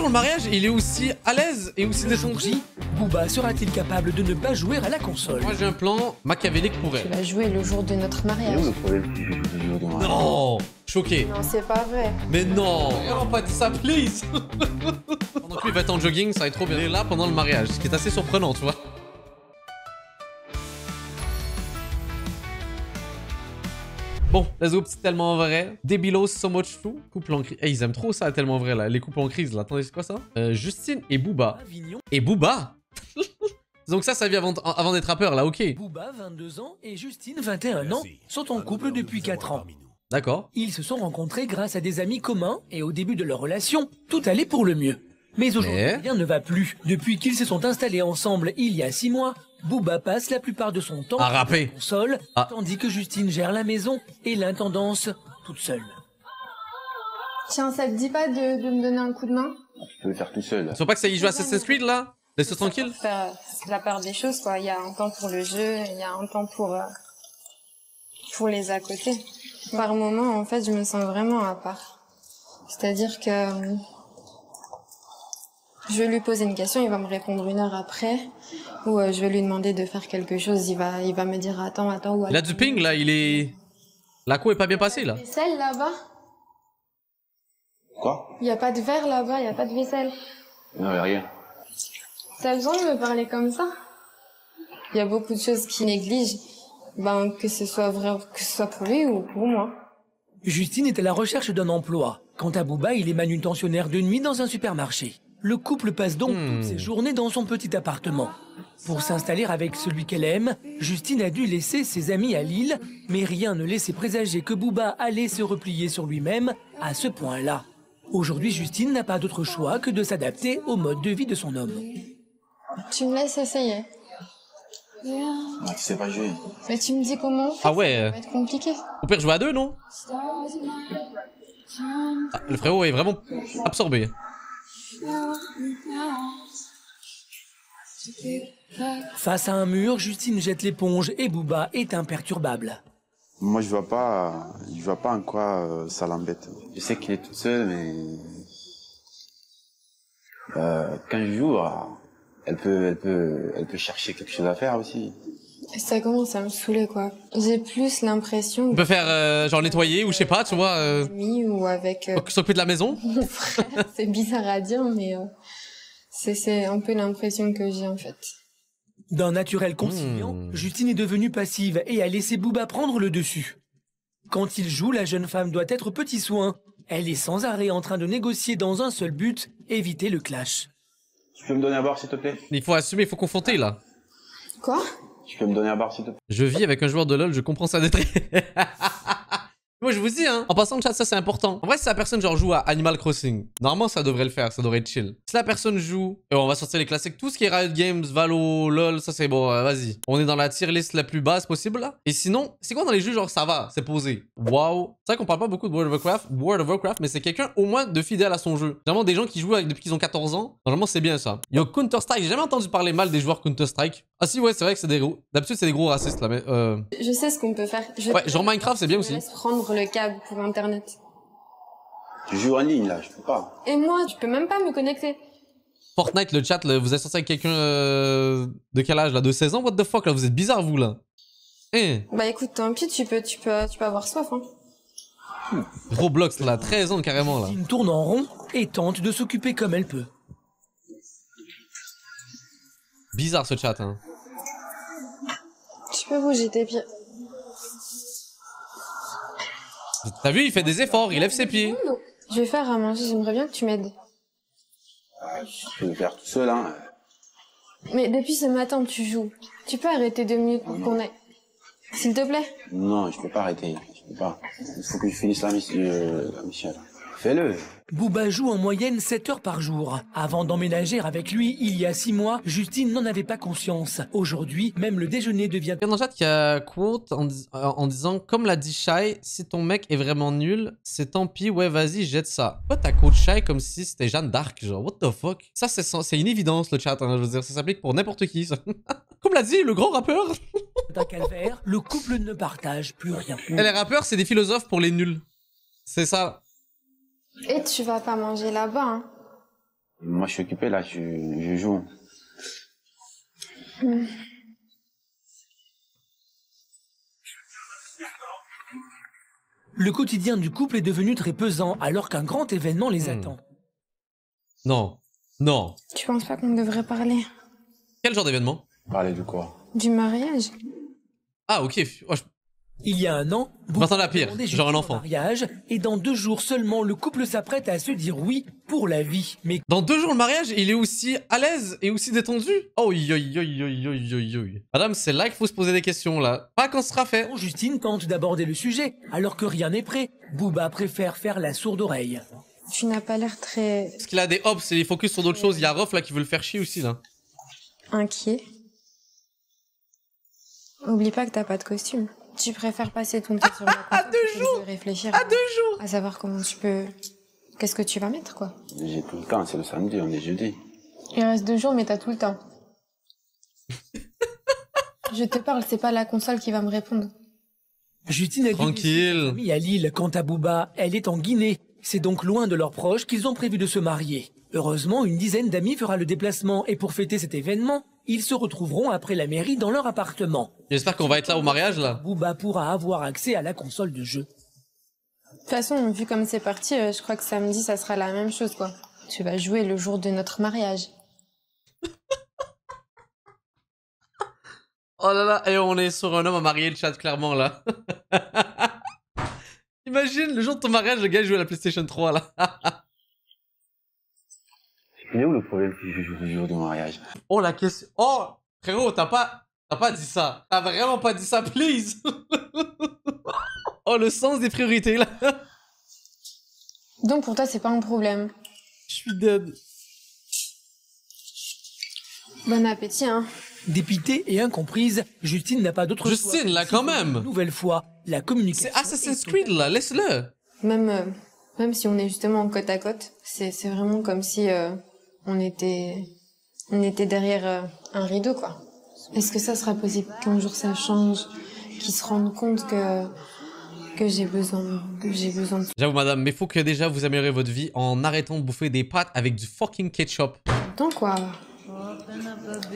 le mariage, il est aussi à l'aise et aussi détendu. Booba sera-t-il capable de ne pas jouer à la console? Moi j'ai un plan machiavélique pour Tu elle. vas jouer le jour de notre mariage. Non, choqué. Non, c'est pas vrai. Mais non, on pas dit ça, please. Pendant que lui va être en jogging, ça va être trop bien. Il est là pendant le mariage, ce qui est assez surprenant, tu vois. Bon, let's go, c'est tellement vrai. Débilos, so much true. Couple en crise. Hey, ils aiment trop ça, tellement vrai, là. Les couples en crise, là. Attendez, c'est quoi ça? Justine et Booba. Et Booba? Donc ça vient avant d'être rappeur, là, ok. Booba, 22 ans, et Justine, 21 ans, sont en couple depuis 4 ans. D'accord. Ils se sont rencontrés grâce à des amis communs, et au début de leur relation, tout allait pour le mieux. Mais aujourd'hui, rien ne va plus. Depuis qu'ils se sont installés ensemble il y a 6 mois, Booba passe la plupart de son temps à rapper, console, tandis que Justine gère la maison et l'intendance toute seule. Tiens, ça te dit pas de me donner un coup de main? Tu peux le faire tout seul. Tu vois pas que ça y joue à Assassin's Creed, là? Laisse-le tranquille. Faire la part des choses, quoi. Il y a un temps pour le jeu, il y a un temps pour les à côté. Par moment, en fait, je me sens vraiment à part. C'est-à-dire que je vais lui poser une question, il va me répondre 1 heure après, ou je vais lui demander de faire quelque chose, il va me dire attends. Il a du ping, là, il est... La co est pas bien passée, là. Vaisselle là-bas? Quoi? Il y a pas de verre là-bas, il y a pas de vaisselle. Non, y a rien. T'as besoin de me parler comme ça? Il y a beaucoup de choses qui négligent, que ce soit vrai, que ce soit pour lui ou pour moi. Justine est à la recherche d'un emploi. Quant à Booba, il est manutentionnaire de nuit dans un supermarché. Le couple passe donc toutes ses journées dans son petit appartement. Pour s'installer avec celui qu'elle aime, Justine a dû laisser ses amis à Lille, mais rien ne laissait présager que Booba allait se replier sur lui-même à ce point-là. Aujourd'hui, Justine n'a pas d'autre choix que de s'adapter au mode de vie de son homme. Tu me laisses essayer. Ah, tu sais pas jouer. Mais tu me dis comment? Ah ouais. Ça va être compliqué. Au pire, jouer à 2, non? Ah, le frérot est vraiment absorbé. Face à un mur, Justine jette l'éponge et Booba est imperturbable. Moi, je vois pas en quoi ça l'embête. Je sais qu'il est toute seule, mais quand je joue, elle peut chercher quelque chose à faire aussi. Ça commence à me saouler, quoi. J'ai plus l'impression... On peut faire, genre, nettoyer ou je sais pas, tu vois. Ou avec... S'occuper de la maison. Mon frère, c'est bizarre à dire, mais c'est un peu l'impression que j'ai, en fait. D'un naturel conciliant, Justine est devenue passive et a laissé Booba prendre le dessus. Quand il joue, la jeune femme doit être petit soin. Elle est sans arrêt en train de négocier dans un seul but, éviter le clash. Tu peux me donner à boire, s'il te plaît? Il faut assumer, il faut confronter, là. Quoi? Tu peux me donner à boire, s'il te plaît? Je vis avec un joueur de LoL, je comprends sa détresse. Moi je vous dis hein, en passant le chat, ça c'est important. En vrai si la personne genre joue à Animal Crossing, normalement ça devrait le faire, ça devrait être chill. Si la personne joue, et on va sortir les classiques, tout ce qui est Riot Games, Valo, LoL, ça c'est bon, vas-y. On est dans la tier list la plus basse possible là. Et sinon, c'est quoi dans les jeux genre ça va, c'est posé. Waouh. C'est vrai qu'on parle pas beaucoup de World of Warcraft, mais c'est quelqu'un au moins de fidèle à son jeu. Vraiment des gens qui jouent depuis qu'ils ont 14 ans, normalement c'est bien ça. Yo Counter-Strike, j'ai jamais entendu parler mal des joueurs Counter-Strike. Ah si ouais, c'est vrai que c'est des gros, d'habitude c'est des gros racistes là, mais Je sais ce qu'on peut faire. Ouais, genre Minecraft c'est bien aussi. Laisse prendre le câble pour internet. Tu joues en ligne là, je peux pas. Et moi, tu peux même pas me connecter. Fortnite, le chat, là, vous êtes sorti avec quelqu'un de quel âge là? De 16 ans? What the fuck là? Vous êtes bizarre vous là. Bah écoute, tant pis, tu peux avoir soif hein. Roblox là, 13 ans carrément là. Justine tourne en rond et tente de s'occuper comme elle peut. Bizarre ce chat hein. Tu peux bouger tes pieds. T'as vu, il fait des efforts, il lève ses pieds. Je vais faire à manger, j'aimerais bien que tu m'aides. Je peux le faire tout seul hein. Mais depuis ce matin, tu joues. Tu peux arrêter 2 minutes pour qu'on aille. S'il te plaît? Non, je peux pas arrêter. Je peux pas. Il faut que je finisse la mission. Fais-le. Booba joue en moyenne 7 heures par jour. Avant d'emménager avec lui, il y a 6 mois, Justine n'en avait pas conscience. Aujourd'hui, même le déjeuner devient... Il y a dans le chat qui a quote en disant « Comme l'a dit Shai, si ton mec est vraiment nul, c'est tant pis, ouais vas-y, jette ça. » Pourquoi t'as quote Shai comme si c'était Jeanne d'Arc, genre what the fuck? Ça c'est une évidence le chat, hein, je veux dire, ça s'applique pour n'importe qui ça. Comme l'a dit le grand rappeur. D'un calvaire, le couple ne partage plus rien. Et les rappeurs c'est des philosophes pour les nuls. C'est ça. Et tu vas pas manger là-bas hein. Moi, je suis occupé, là, je joue. Le quotidien du couple est devenu très pesant alors qu'un grand événement les attend. Non. Non. Tu penses pas qu'on devrait parler Quel genre d'événement? Parler de quoi? du mariage? Ah, ok. Oh, Il y a un an, M'attends à pire, demandait genre un Justine enfant. en mariage et dans 2 jours seulement, le couple s'apprête à se dire oui pour la vie. Mais Dans 2 jours, le mariage, il est aussi à l'aise et aussi détendu. Oh, Madame, c'est là qu'il faut se poser des questions, là. Pas quand ce sera fait. quand Justine tente d'aborder le sujet alors que rien n'est prêt, Booba préfère faire la sourde oreille. Tu n'as pas l'air très Parce qu'il a des hops et il focus sur d'autres choses. Il y a Rof, là, qui veut le faire chier aussi, là. inquiet. Oublie pas que t'as pas de costume. Tu préfères passer ton temps sur la console plutôt que de réfléchir À 2 jours. à savoir comment tu peux... Qu'est-ce que tu vas mettre, quoi. J'ai tout le temps, c'est le samedi, on est jeudi. Il reste 2 jours, mais t'as tout le temps. Je te parle, c'est pas la console qui va me répondre. Justine a dû Tranquille. laisser sa famille à Lille. Quant à Booba, elle est en Guinée. C'est donc loin de leurs proches qu'ils ont prévu de se marier. Heureusement, une dizaine d'amis fera le déplacement et pour fêter cet événement, ils se retrouveront après la mairie dans leur appartement. J'espère qu'on va être là au mariage, là. Booba pourra avoir accès à la console de jeu. De toute façon, vu comme c'est parti, je crois que samedi, ça sera la même chose, quoi. Tu vas jouer le jour de notre mariage. Oh là là, et on est sur un homme à marier le chat, clairement, là. Imagine, le jour de ton mariage, le gars joue à la PlayStation 3, là. Il est où le problème si je joue le jour du mariage? Oh, la question... Oh, frérot, t'as pas dit ça. T'as vraiment pas dit ça, please. Oh, le sens des priorités, là. Donc pour toi, c'est pas un problème. Je suis dead. Bon appétit, hein. Dépitée et incomprise, Justine n'a pas d'autre choix. Justine, là, quand même. Une nouvelle fois, la communication. C'est Assassin's Creed, là, laisse-le. Même si on est justement en côte à côte, c'est vraiment comme si on était derrière un rideau, quoi. Est-ce que ça sera possible qu'un jour ça change, qu'ils se rendent compte que j'ai besoin de... J'avoue, madame, mais faut que déjà vous améliorez votre vie en arrêtant de bouffer des pâtes avec du fucking ketchup. temps, quoi.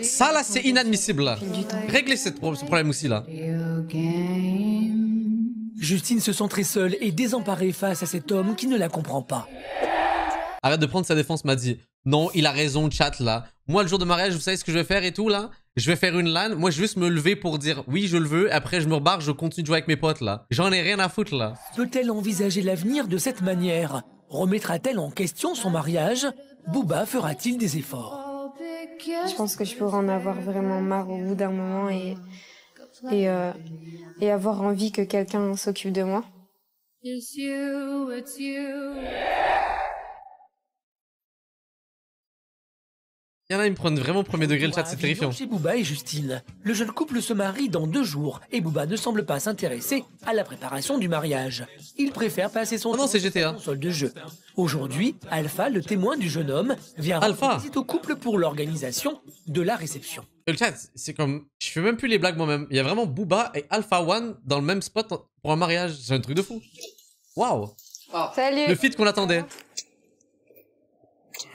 Ça, là, c'est inadmissible, là. Du temps. Réglez ce problème aussi, là. Justine se sent très seule et désemparée face à cet homme qui ne la comprend pas. Arrête de prendre sa défense, m'a dit. Non, il a raison, chat, là. Moi, le jour de mariage, vous savez ce que je vais faire et tout, là? Je vais faire une LAN. Moi, je vais juste me lever pour dire oui, je le veux. Après, je me rebarre, je continue de jouer avec mes potes, là. J'en ai rien à foutre, là. Peut-elle envisager l'avenir de cette manière? Remettra-t-elle en question son mariage? Booba fera-t-il des efforts? Je pense que je pourrais en avoir vraiment marre au bout d'un moment et avoir envie que quelqu'un s'occupe de moi. Il y en a, ils me prennent vraiment premier degré le chat, c'est terrifiant. Chez Booba et Justine, le jeune couple se marie dans 2 jours et Booba ne semble pas s'intéresser à la préparation du mariage. Il préfère passer son Oh non, temps c'est sur GTA. sa console de jeu. Aujourd'hui, Alpha, le témoin du jeune homme, vient Alpha. rendre visite au couple pour l'organisation de la réception. Le chat, c'est comme... Je fais même plus les blagues moi-même. Il y a vraiment Booba et Alpha One dans le même spot pour un mariage. C'est un truc de fou. Waouh. Salut. Le feat qu'on attendait.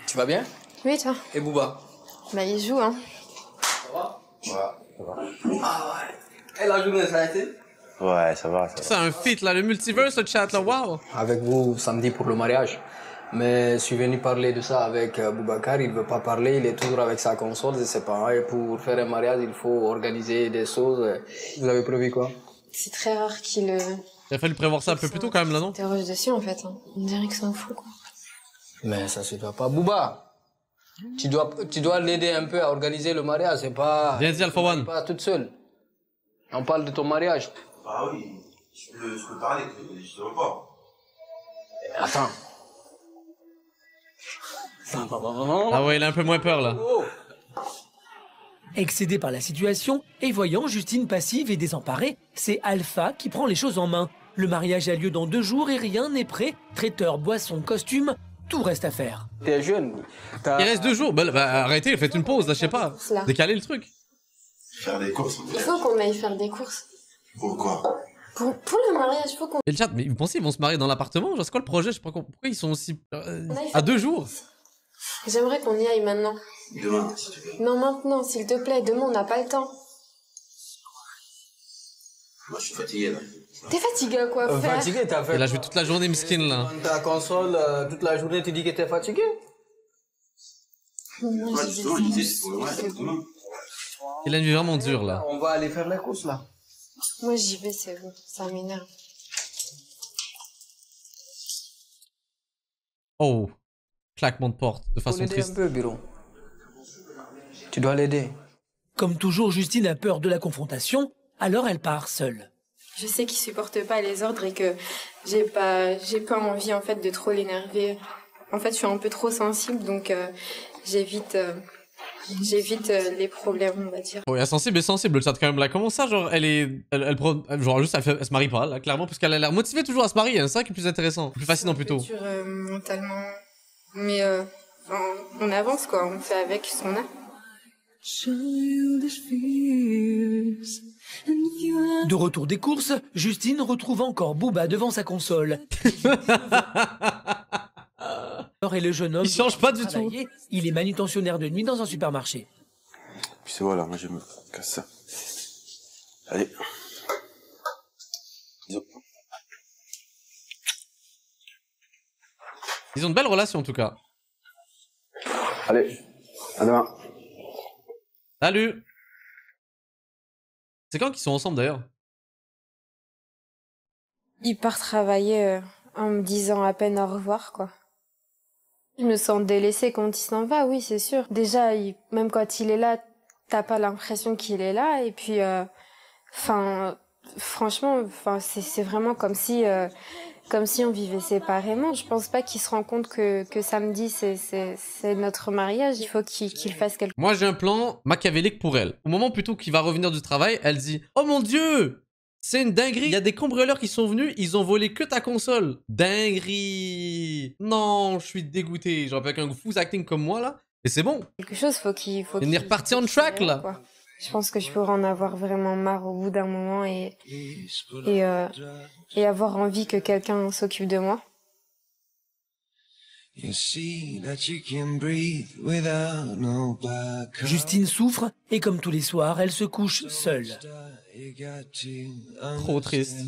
Tu vas bien? Oui, toi. Et Booba? Bah, il joue, hein. Et la journée, ça a été? Ouais, ça va, ça va. C'est un feat là, le multiverse, le chat là, waouh. Avec vous samedi pour le mariage. Mais je suis venu parler de ça avec Boubacar, il veut pas parler, il est toujours avec sa console, je sais pas. Et pour faire un mariage, il faut organiser des choses. Vous avez prévu quoi? C'est très rare qu'il Il a fallu prévoir ça un peu plus tôt quand même là, non? s'interroge dessus, en fait. Hein. On dirait que c'est un fou, quoi. Mais ça se fait pas. Bouba, tu dois l'aider un peu à organiser le mariage, c'est pas... Viens-y, Alpha One. Pas toute seule. On parle de ton mariage. Bah oui, je peux parler, justement pas. Attends. Ah ouais, il a un peu moins peur là. Oh. Excédé par la situation et voyant Justine passive et désemparée, c'est Alpha qui prend les choses en main. Le mariage a lieu dans 2 jours et rien n'est prêt. Traiteur, boisson, costume, tout reste à faire. T'es jeune. Il reste 2 jours. Bah, arrêtez, faites une pause là, je sais pas. Là. Décalez le truc. Faire des courses. Il faut qu'on aille faire des courses. Pourquoi? Pour le mariage, il faut qu'on... Et le chat, mais vous pensez qu'ils vont se marier dans l'appartement? Genre, c'est quoi le projet? Je sais pas pourquoi ils sont aussi... On aille à faire 2 des jours? courses. J'aimerais qu'on y aille maintenant. Demain, si tu veux. Non, maintenant, s'il te plaît. Demain, on n'a pas le temps. Moi, je suis fatigué, là. T'es fatigué à quoi faire? Fatigué, t'as fait. Elle a joué toute la journée, miskin, là. Ta console, toute la journée, tu dis que t'es fatigué. Moi, Ouais, j'y justement, vais. je disais, c'est pour demain. Il a une vie vraiment dure, là. On va aller faire les courses, là. Moi, j'y vais, c'est bon. Ça m'énerve. Oh. Claquement de porte, de Faut façon l'aider un triste. peu, Biro. Tu dois l'aider. Comme toujours, Justine a peur de la confrontation, alors elle part seule. Je sais qu'il supporte pas les ordres et que j'ai pas envie, en fait, de trop l'énerver. En fait, je suis un peu trop sensible, donc j'évite les problèmes, on va dire. Oh, il y a sensible et sensible, le chat, quand même, là. Comment ça, genre, genre, juste, elle se marie pas, là, clairement, parce qu'elle a l'air motivée toujours à se marier, hein. C'est ça qui est plus intéressant. Plus fascinant, plutôt. C'est un peu dur, mentalement. Mais on avance, quoi. On fait avec ce qu'on a. De retour des courses, Justine retrouve encore Booba devant sa console. Alors, et le jeune homme... Il change pas du tout. travailler, il est manutentionnaire de nuit dans un supermarché. Puis c'est voilà, moi je me casse ça. Allez. Bisous. Ils ont de belles relations, en tout cas. Allez, à demain. Salut. C'est quand qu'ils sont ensemble, d'ailleurs? Il part travailler en me disant à peine au revoir, quoi. Je me sens délaissée quand il s'en va, oui, c'est sûr. Déjà, même quand il est là, t'as pas l'impression qu'il est là. Et puis, franchement, c'est vraiment comme si on vivait séparément. Je pense pas qu'il se rend compte que samedi, c'est notre mariage. Il faut qu'il fasse quelque chose. Moi, j'ai un plan machiavélique pour elle. Au moment plutôt qu'il va revenir du travail, elle dit « Oh mon Dieu! C'est une dinguerie! Il y a des cambrioleurs qui sont venus, ils ont volé que ta console! Dinguerie! Non, je suis dégoûté. Genre avec un fou acting comme moi, là. Et c'est bon. Quelque chose, faut qu'il Il est reparti on track, là. quoi. Je pense que je pourrais en avoir vraiment marre au bout d'un moment et avoir envie que quelqu'un s'occupe de moi. Justine souffre et comme tous les soirs, elle se couche seule. Trop triste.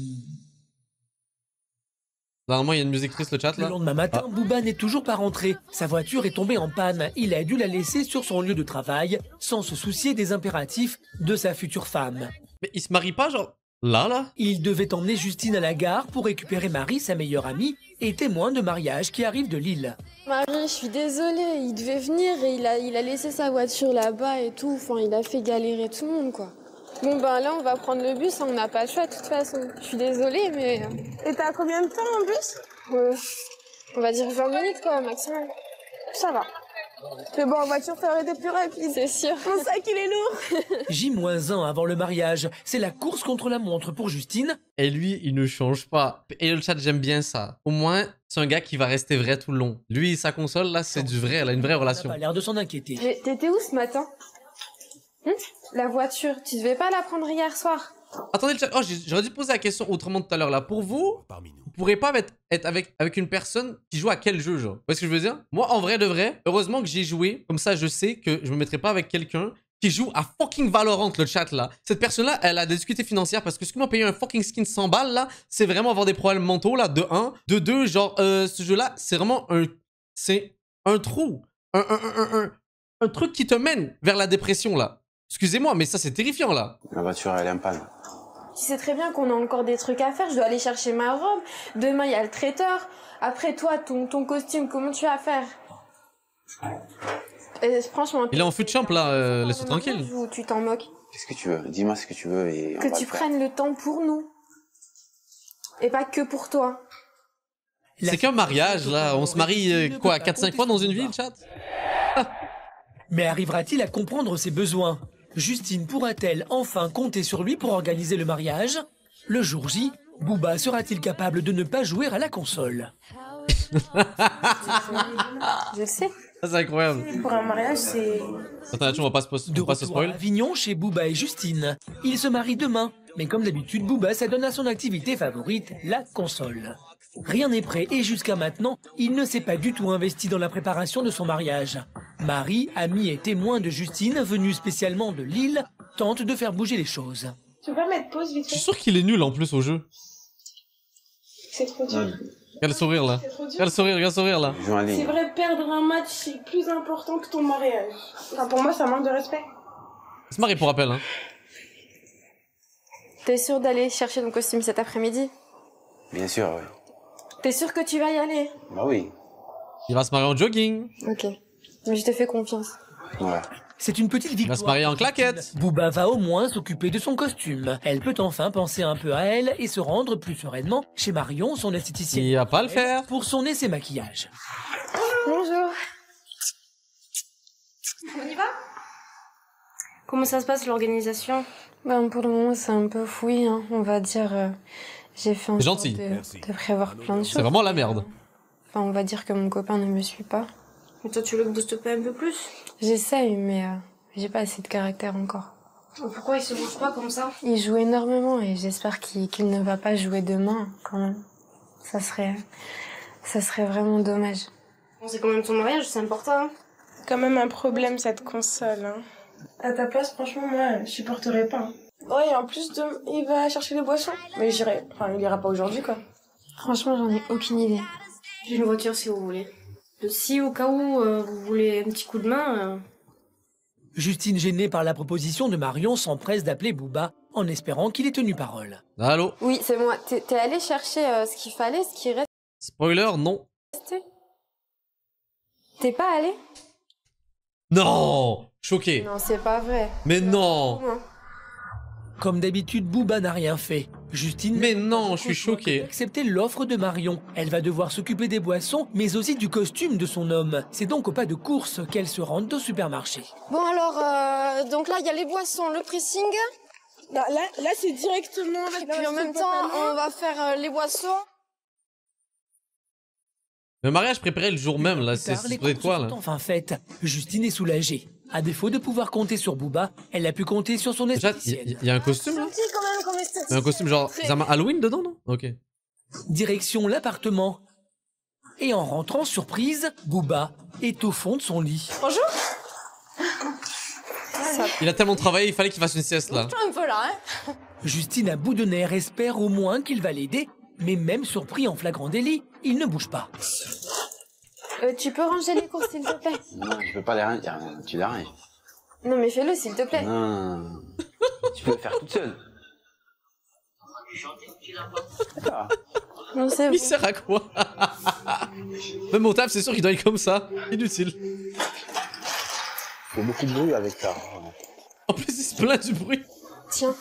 Normalement, il y a une musique triste, le chat, Le là. lendemain matin, Booba n'est toujours pas rentré. Sa voiture est tombée en panne. Il a dû la laisser sur son lieu de travail, sans se soucier des impératifs de sa future femme. Mais il se marie pas, genre, là? Il devait emmener Justine à la gare pour récupérer Marie, sa meilleure amie, et témoin de mariage qui arrive de Lille. Marie, je suis désolée, il devait venir et il a laissé sa voiture là-bas et tout. Enfin, il a fait galérer tout le monde, quoi. Bon, ben là, on va prendre le bus, hein, on n'a pas le choix de toute façon. Je suis désolée, mais... Et t'as combien de temps en bus On va dire 20 minutes, quoi, maximum. Ça va. Mais bon, en voiture, ça aurait été plus rapide. C'est sûr. Mon sac, il est lourd. J-1 avant le mariage, c'est la course contre la montre pour Justine. Et lui, il ne change pas. Et le chat, j'aime bien ça. Au moins, c'est un gars qui va rester vrai tout le long. Lui, sa console, là, c'est du vrai. Elle a une vraie Elle n'a relation. pas l'air de s'en inquiéter. Mais t'étais où ce matin? La voiture, tu devais pas la prendre hier soir? Attendez, le chat. Oh, j'aurais dû poser la question autrement tout à l'heure, là. Pour vous, vous pourrez pas être avec une personne qui joue à quel jeu, genre? Vous voyez ce que je veux dire? Moi, en vrai de vrai, heureusement que j'ai joué. Comme ça, je sais que je me mettrai pas avec quelqu'un qui joue à fucking Valorant, le chat, là. Cette personne-là, elle a des difficultés financières parce que ce que moi, payer un fucking skin 100 balles, là, c'est vraiment avoir des problèmes mentaux, là, de 1. De 2, genre, ce jeu-là, c'est vraiment c'est un trou. Un truc qui te mène vers la dépression, là. Excusez-moi, mais ça, c'est terrifiant, là. La voiture, elle est en panne. Tu sais très bien qu'on a encore des trucs à faire. Je dois aller chercher ma robe. Demain, il y a le traiteur. Après, toi, ton costume, comment tu vas faire? Et franchement... Il est en fut de champ, là. Laisse-le tranquille. Ou tu t'en moques? Qu'est-ce que tu veux? Dis-moi ce que tu veux et on Que va tu le faire. prennes le temps pour nous. Et pas que pour toi. C'est qu'un mariage, là. On se marie, quoi, 4-5 fois dans une vie, le chat? Mais arrivera-t-il à comprendre ses besoins? Justine pourra-t-elle enfin compter sur lui pour organiser le mariage? Le jour J, Booba sera-t-il capable de ne pas jouer à la console? Je sais. Ça, c'est incroyable. Pour un mariage, c'est... Attends, on va pas se De pas se retour à spoil. Avignon chez Booba et Justine. Ils se marient demain. Mais comme d'habitude, Booba s'adonne à son activité favorite, la console. Rien n'est prêt et jusqu'à maintenant, il ne s'est pas du tout investi dans la préparation de son mariage. Marie, amie et témoin de Justine, venue spécialement de Lille, tente de faire bouger les choses. Tu peux pas mettre pause vite Je fait? suis sûr qu'il est nul en plus au jeu. C'est trop dur. Regarde le sourire là. C'est trop dur. Regarde le sourire là. Joue en C'est ligne. vrai, perdre un match, c'est plus important que ton mariage. Enfin, pour moi, ça manque de respect. Il se marie pour rappel, hein. T'es sûr d'aller chercher ton costume cet après-midi? Bien sûr, oui. T'es sûr que tu vas y aller? Bah oui. Il va se marier en jogging. Ok. Mais je te fais confiance. Ouais. C'est une petite Il victoire. va se marier en claquettes. Booba va au moins s'occuper de son costume. Elle peut enfin penser un peu à elle et se rendre plus sereinement chez Marion, son esthéticienne. Il va pas le faire. Pour son essai maquillage. Bonjour. On y va? Comment ça se passe l'organisation? Ben, pour le moment, c'est un peu fouillis, hein. On va dire, j'ai fait en C'est sorte gentil. de prévoir plein de choses. C'est vraiment la merde. Enfin, on va dire que mon copain ne me suit pas. Et toi, tu le boostes pas un peu plus? J'essaye, mais j'ai pas assez de caractère encore. Pourquoi il se bouge pas comme ça? Il joue énormément et j'espère qu'il ne va pas jouer demain, quand même. Ça serait vraiment dommage. Bon, c'est quand même ton mariage, c'est important. Hein. Quand même un problème, cette console. Hein. À ta place, franchement, moi, je supporterais pas. Hein. Ouais, et en plus, il va chercher les boissons. Mais j'irai. Enfin, il ira pas aujourd'hui, quoi. Franchement, j'en ai aucune idée. J'ai une voiture si vous voulez. Si au cas où vous voulez un petit coup de main... Justine, gênée par la proposition de Marion, s'empresse d'appeler Booba en espérant qu'il ait tenu parole. Allô? Oui, c'est moi. T'es allé chercher ce qu'il fallait, ce qui Spoiler, non. restait? T'es pas allé? Non! Choqué. Non, c'est pas vrai. Mais non! Comme d'habitude, Booba n'a rien fait. Justine... Mais non, je suis choqué. Accepter l'offre de Marion. Elle va devoir s'occuper des boissons, mais aussi du costume de son homme. C'est donc au pas de course qu'elle se rend au supermarché. Bon alors, donc là il y a les boissons, le pressing, Là c'est directement... et puis en même temps on va faire les boissons. Le mariage préparé le jour même, là. C'est Tard, les supposé de courses quoi, sont là? enfin faites. Justine est soulagée. À défaut de pouvoir compter sur Booba, elle a pu compter sur son Déjà, esthéticienne. il y a un costume, là? Petit quand même comme esthétique. Il y a un costume genre Halloween dedans, non? Ok. Direction l'appartement. Et en rentrant, surprise, Booba est au fond de son lit. Bonjour. Il a tellement travaillé, il fallait qu'il fasse une sieste, là. Un peu là, hein. Justine à bout de nerfs espère au moins qu'il va l'aider, mais même surpris en flagrant délit, il ne bouge pas. Tu peux ranger les courses s'il te plaît? Non, je peux pas les ranger. Tu les ranges. Non mais fais-le s'il te plaît. Non. Tu peux le faire toute seule. Ah. Non c'est Il bon. sert à quoi? Même au taf, c'est sûr qu'il doit être comme ça. Inutile. Il fait beaucoup de bruit avec ça. En plus, il se plaint du bruit. Tiens.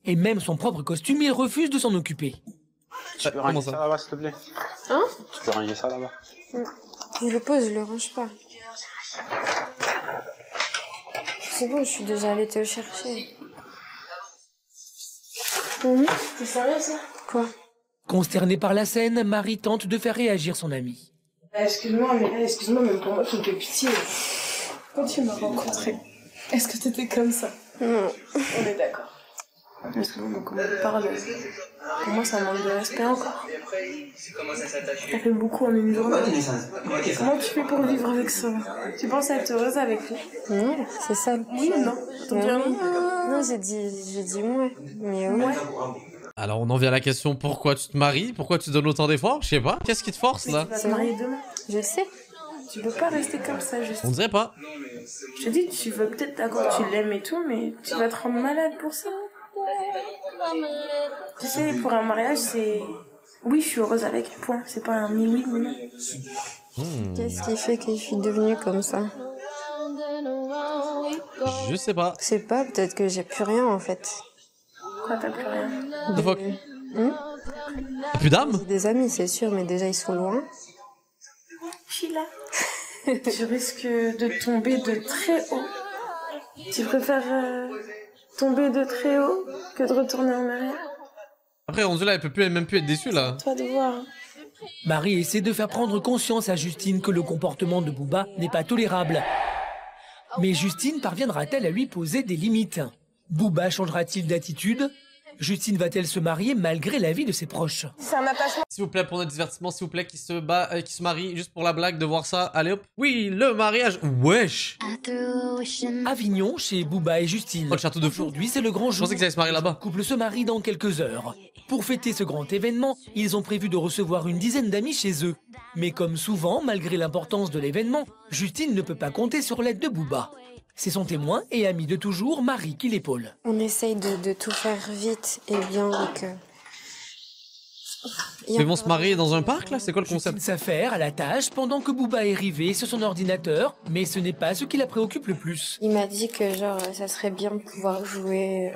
Et même son propre costume, il refuse de s'en occuper. Tu peux Comment ranger ça? ça là-bas, s'il te plaît? Hein? Tu peux ranger ça là-bas? Je le pose, je le range pas. C'est bon, je suis déjà allée te le chercher. T'es sérieux, ça? Quoi? Consterné par la scène, Marie tente de faire réagir son ami. Excuse-moi, mais là, excuse-moi, même pour moi, tu me fais pitié. Quand tu m'as rencontré, est-ce que t'étais comme ça? Non. On est d'accord. Excuse-moi, mais comment tu parles? Pour moi, ça manque de respect encore. Ça fait beaucoup en une journée. Comment tu fais pour vivre avec ça? Tu penses être heureuse avec lui? Non, c'est ça. Oui ou non? T'en dis un oui. non? Non, j'ai dit ouais. Mais ouais. Alors, on en vient à la question, pourquoi tu te maries? Pourquoi tu donnes autant d'efforts? Je sais pas. Qu'est-ce qui te force, Mais là? tu vas te marier demain. Je le sais. Tu peux pas rester comme ça, juste. On dirait pas. Je te dis, tu veux peut-être d'accord, tu l'aimes et tout, mais tu vas te rendre malade pour ça. Tu sais, pour un mariage, c'est... Oui, je suis heureuse avec, point. C'est pas un ni oui ni non. Qu'est-ce qui fait que je suis devenue comme ça? Je sais pas. Je sais pas, peut-être que j'ai plus rien en fait. Quoi, t'as plus rien? What the fuck? Plus J'ai d'âme? des amis, c'est sûr, mais déjà ils sont loin. Sheila, tu risques de tomber de très haut. Tu préfères tomber de très haut que de retourner en arrière? Après, rendu là, elle peut même plus être déçue, là. Toi de voir. Marie essaie de faire prendre conscience à Justine que le comportement de Booba n'est pas tolérable. Mais Justine parviendra-t-elle à lui poser des limites? Booba changera-t-il d'attitude? Justine va-t-elle se marier malgré l'avis de ses proches? C'est un attachement. S'il vous plaît, pour notre divertissement, s'il vous plaît, qui se marie juste pour la blague de voir ça. Allez hop. Oui, le mariage. Wesh. Avignon, chez Booba et Justine. Oh, le château de fou. Aujourd'hui, c'est le grand Je jour. pensais qu'ils allaient se marier là-bas. Le couple se marie dans quelques heures. Pour fêter ce grand événement, ils ont prévu de recevoir une dizaine d'amis chez eux. Mais comme souvent, malgré l'importance de l'événement, Justine ne peut pas compter sur l'aide de Booba. C'est son témoin et ami de toujours, Marie, qui l'épaule. On essaye de tout faire vite et bien, donc... Ils vont se marier dans un parc, là? C'est quoi le concept? Justine s'affaire à la tâche pendant que Booba est rivé sur son ordinateur, mais ce n'est pas ce qui la préoccupe le plus. Il m'a dit que genre ça serait bien de pouvoir jouer,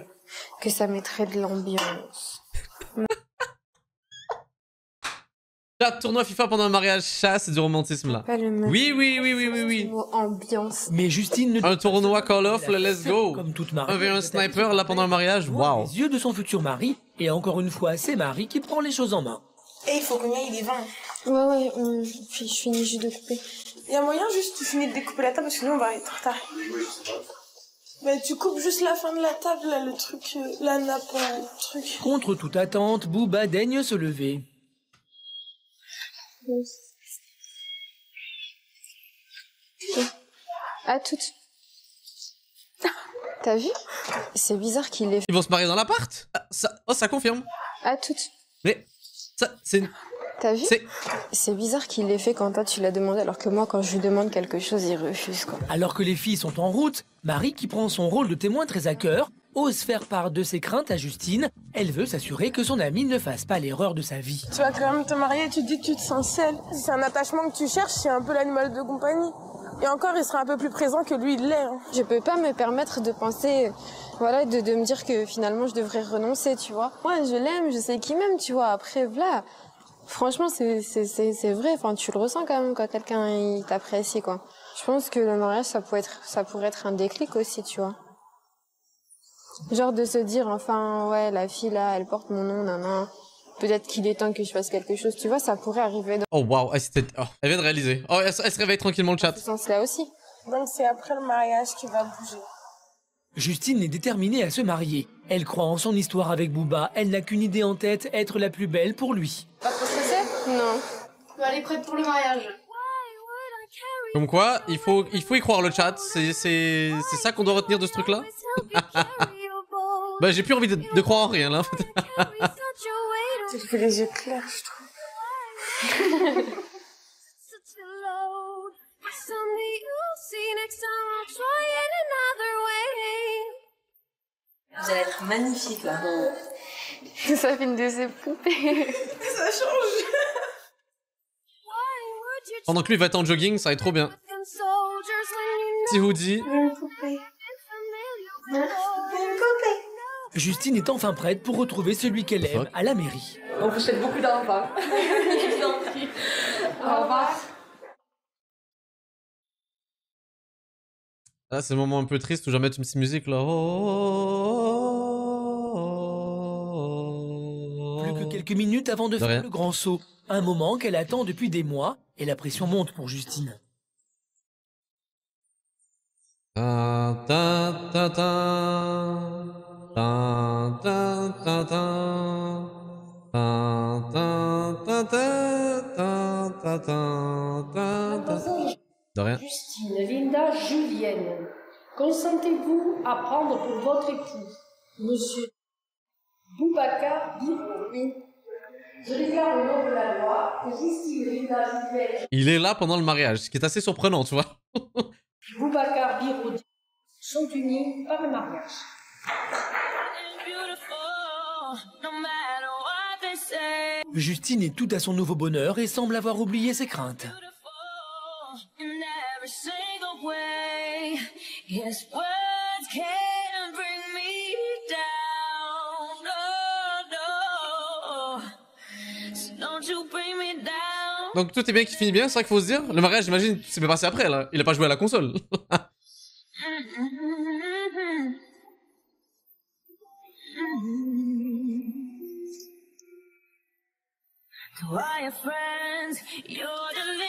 que ça mettrait de l'ambiance. Chat, tournoi FIFA pendant un mariage, chat, c'est du romantisme là. Pas le même. Oui. Ambiance. Mais Justine ne... Un tournoi Call of, le let's go. Comme toute Marie, 1v1 sniper là pendant un mariage, waouh. Les yeux de son futur mari, et encore une fois, c'est Marie qui prend les choses en main. Et il faut qu'on y aille, il est 20. Ouais, je finis juste de couper. Il y a moyen juste tu finis de découper la table parce que nous on va être en retard. Bah tu coupes juste la fin de la table, là, le truc, la nappe, truc. Contre toute attente, Booba daigne se lever. À toutes. T'as vu? C'est bizarre qu'il ait fait. Ils vont se marier dans l'appart? Ça confirme. À toutes. Mais ça, c'est... T'as vu? C'est bizarre qu'il l'ait fait quand toi tu l'as demandé, alors que moi quand je lui demande quelque chose, il refuse quoi. Alors que les filles sont en route, Marie, qui prend son rôle de témoin très à cœur, ose faire part de ses craintes à Justine. Elle veut s'assurer que son amie ne fasse pas l'erreur de sa vie. Tu vas quand même te marier et tu te dis que tu te sens seule. Si c'est un attachement que tu cherches, c'est un peu l'animal de compagnie. Et encore, il sera un peu plus présent que lui, il l'est. Hein. Je peux pas me permettre de penser, voilà, de me dire que finalement je devrais renoncer, tu vois. Moi, je l'aime, je sais qu'il m'aime, tu vois. Après, voilà. Franchement, c'est vrai. Enfin, tu le ressens quand même quand quelqu'un il t'apprécie, quoi. Je pense que le mariage, ça pourrait être un déclic aussi, tu vois. Genre de se dire, enfin, ouais, la fille là, elle porte mon nom, nanan. Peut-être qu'il est temps que je fasse quelque chose, tu vois, ça pourrait arriver dans... Oh waouh, elle vient de réaliser. Oh, elle se réveille tranquillement le chat. ce sens-là aussi. Donc c'est après le mariage qu'il va bouger. Justine est déterminée à se marier. Elle croit en son histoire avec Booba. Elle n'a qu'une idée en tête, être la plus belle pour lui. Pas trop stressé? Non. Elle est prête pour le mariage. Comme quoi, il faut y croire le chat. C'est ça qu'on doit retenir de ce truc-là. Bah j'ai plus envie de croire en rien là. Tu fais les yeux clairs, je trouve. Vous allez être magnifique là. Ça fait une de ses poupées. Ça change. Pendant que lui va être en jogging, ça va être trop bien. Petit hoodie. Une poupée. Une poupée. Justine est enfin prête pour retrouver celui qu'elle aime à la mairie. On vous souhaite beaucoup d'enfants. Je vous en prie. Au revoir. Là, c'est le moment un peu triste où je vais mettre une petite musique là. Plus que quelques minutes avant de faire rien. le grand saut. Un moment qu'elle attend depuis des mois et la pression monte pour Justine. Ta ta ta ta. Ta ta ta ta. Ta ta ta ta ta ta ta ta. De rien. Justine, Linda, Julienne, consentez-vous à prendre pour votre époux Monsieur Boubacar Biro? Oui. Je déclare au nom de la loi que Justine, Linda, Julienne, Il est là pendant le mariage, ce qui est assez surprenant, tu vois. Boubacar Biro sont unis par le mariage. Justine est tout à son nouveau bonheur et semble avoir oublié ses craintes. Donc tout est bien qui finit bien, c'est ça qu'il faut se dire. Le mariage, j'imagine, c'est bien passé après là. Il a pas joué à la console.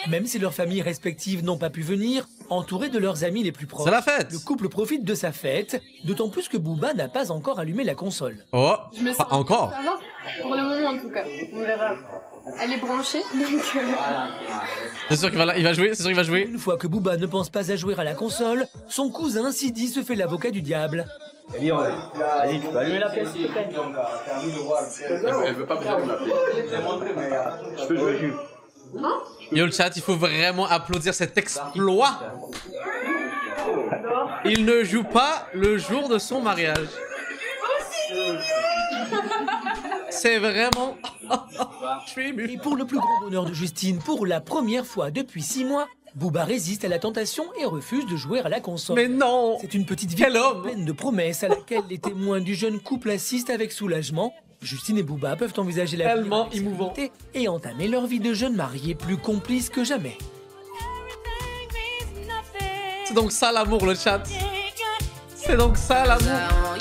Même si leurs familles respectives n'ont pas pu venir, entourés de leurs amis les plus proches, c'est la fête. Le couple profite de sa fête, d'autant plus que Booba n'a pas encore allumé la console. Oh, Je me sens pas encore. Ça va, pour le moment en tout cas. On verra. Elle est branchée, donc... C'est sûr qu'il va, il va jouer, c'est sûr qu'il va jouer. Une fois que Booba ne pense pas à jouer à la console, son cousin Sidi se fait l'avocat du diable. Vas-y, tu peux allumer la pièce, s'il te plaît. Elle veut pas allumer la pièce. Je peux jouer, Jules. Yo le chat, il faut vraiment applaudir cet exploit. Il ne joue pas le jour de son mariage. C'est vraiment... Et pour le plus grand bonheur de Justine, pour la première fois depuis 6 mois, Booba résiste à la tentation et refuse de jouer à la console. Mais non! C'est une petite vie pleine de promesses à laquelle les témoins du jeune couple assistent avec soulagement. Justine et Booba peuvent envisager la tellement émouvant et entamer leur vie de jeunes mariés plus complices que jamais. C'est donc ça l'amour le chat. C'est donc ça l'amour.